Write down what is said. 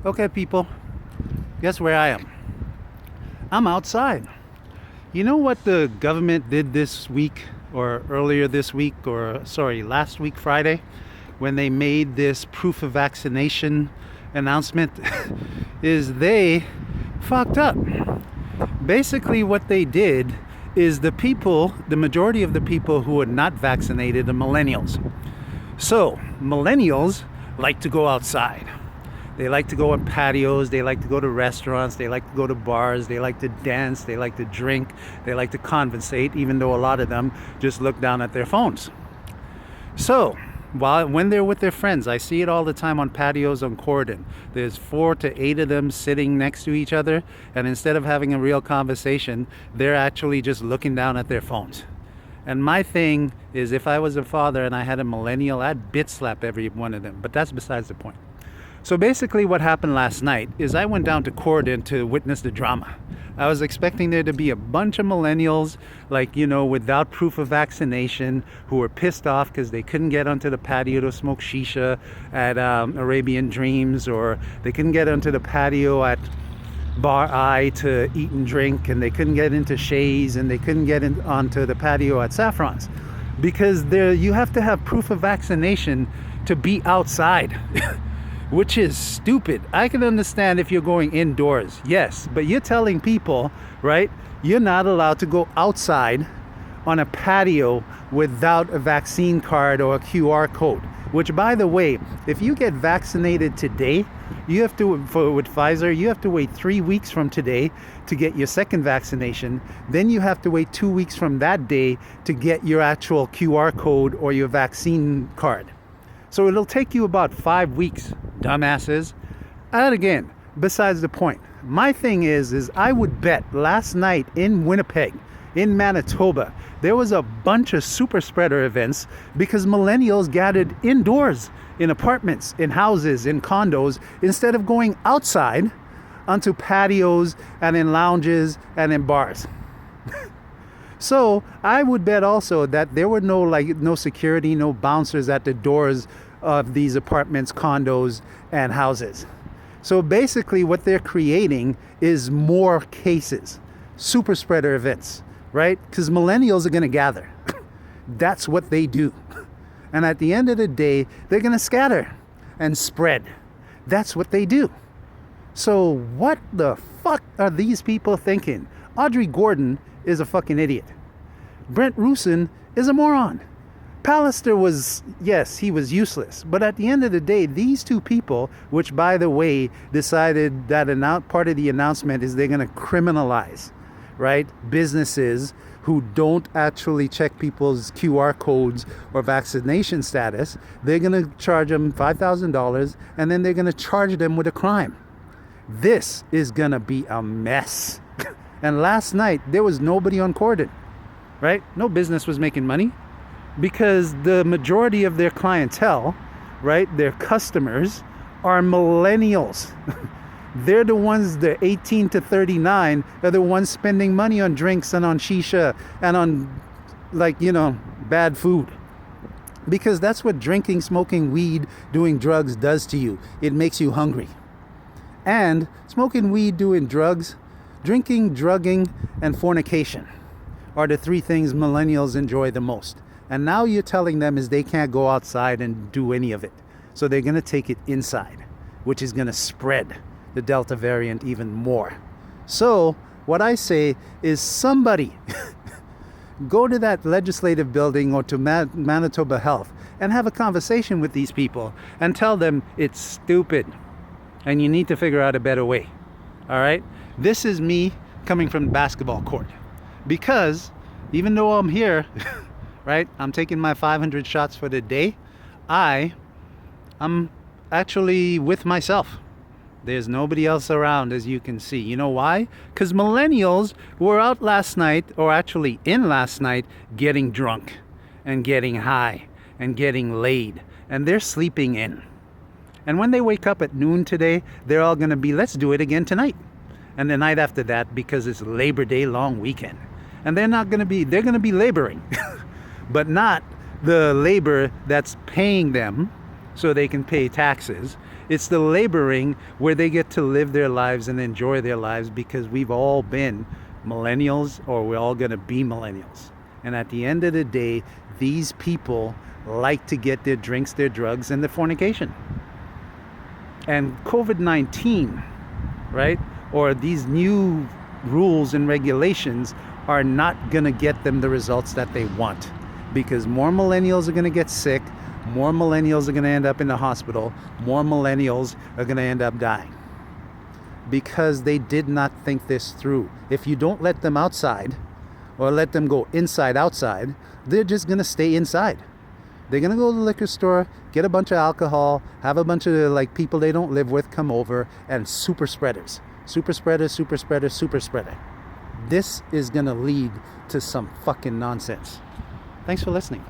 Okay, people, guess where I am? I'm outside. You know what the government did this week, or earlier this week, or sorry, last week, Friday, when they made this proof of vaccination announcement? Is they fucked up. Basically, what they did is the majority of the people who are not vaccinated are millennials. So, millennials like to go outside. They like to go on patios, they like to go to restaurants, they like to go to bars, they like to dance, they like to drink, they like to conversate, even though a lot of them just look down at their phones. So, when they're with their friends, I see it all the time on patios on Corden. There's 4 to 8 of them sitting next to each other, and instead of having a real conversation, they're actually just looking down at their phones. And my thing is, if I was a father and I had a millennial, I'd bit slap every one of them. But that's besides the point. So basically, what happened last night is I went down to Corden to witness the drama. I was expecting there to be a bunch of millennials, like, without proof of vaccination, who were pissed off because they couldn't get onto the patio to smoke shisha at Arabian Dreams, or they couldn't get onto the patio at Bar I to eat and drink, and they couldn't get into Shays, and they couldn't get onto the patio at Saffron's. Because you have to have proof of vaccination to be outside. Which is stupid. I can understand if you're going indoors, yes, but you're telling people, right, you're not allowed to go outside on a patio without a vaccine card or a QR code. Which, by the way, if you get vaccinated today, you have to, with Pfizer, you have to wait 3 weeks from today to get your second vaccination. Then you have to wait 2 weeks from that day to get your actual QR code or your vaccine card. So it'll take you about 5 weeks, dumbasses. And again, besides the point, my thing is I would bet last night in Winnipeg, in Manitoba, there was a bunch of super spreader events because millennials gathered indoors in apartments, in houses, in condos, instead of going outside onto patios and in lounges and in bars. So I would bet also that there were no security, no bouncers at the doors of these apartments, condos, and houses. So basically what they're creating is more cases, super spreader events, right? Because millennials are going to gather. That's what they do. And at the end of the day, they're going to scatter and spread. That's what they do. So what the fuck are these people thinking? Audrey Gordon is a fucking idiot. Brent Rusin is a moron. Pallister was, yes, he was useless. But at the end of the day, these two people, which, by the way, decided that part of the announcement is they're going to criminalize, right, businesses who don't actually check people's QR codes or vaccination status. They're going to charge them $5,000, and then they're going to charge them with a crime. This is going to be a mess. And last night, there was nobody on Corden, right? No business was making money because the majority of their clientele, right, their customers, are millennials. They're the ones, the 18 to 39, are the ones spending money on drinks and on shisha and on, bad food. Because that's what drinking, smoking weed, doing drugs does to you. It makes you hungry. And smoking weed, doing drugs, drinking, drugging, and fornication are the 3 things millennials enjoy the most. And now you're telling them is they can't go outside and do any of it. So they're going to take it inside, which is going to spread the Delta variant even more. So what I say is somebody go to that legislative building or to Manitoba Health and have a conversation with these people and tell them it's stupid and you need to figure out a better way. All right? This is me coming from the basketball court. Because even though I'm here, right, I'm taking my 500 shots for the day, I'm actually with myself. There's nobody else around, as you can see. You know why? Because millennials were out last night, or actually in last night, getting drunk and getting high and getting laid. And they're sleeping in. And when they wake up at noon today, they're all going to be, let's do it again tonight. And the night after that, because it's Labor Day long weekend. And they're going to be laboring. But not the labor that's paying them so they can pay taxes It's the laboring where they get to live their lives and enjoy their lives, because we've all been millennials, or we're all going to be millennials. And at the end of the day, these people like to get their drinks, their drugs, and their fornication. And COVID-19, right, or these new rules and regulations are not going to get them the results that they want, because more millennials are going to get sick, more millennials are going to end up in the hospital, more millennials are going to end up dying, because they did not think this through. If you don't let them outside, or let them go inside outside, they're just going to stay inside. They're going to go to the liquor store, get a bunch of alcohol, have a bunch of like people they don't live with come over, and super spreaders. Super spreaders, super spreaders, super spreader. This is going to lead to some fucking nonsense. Thanks for listening.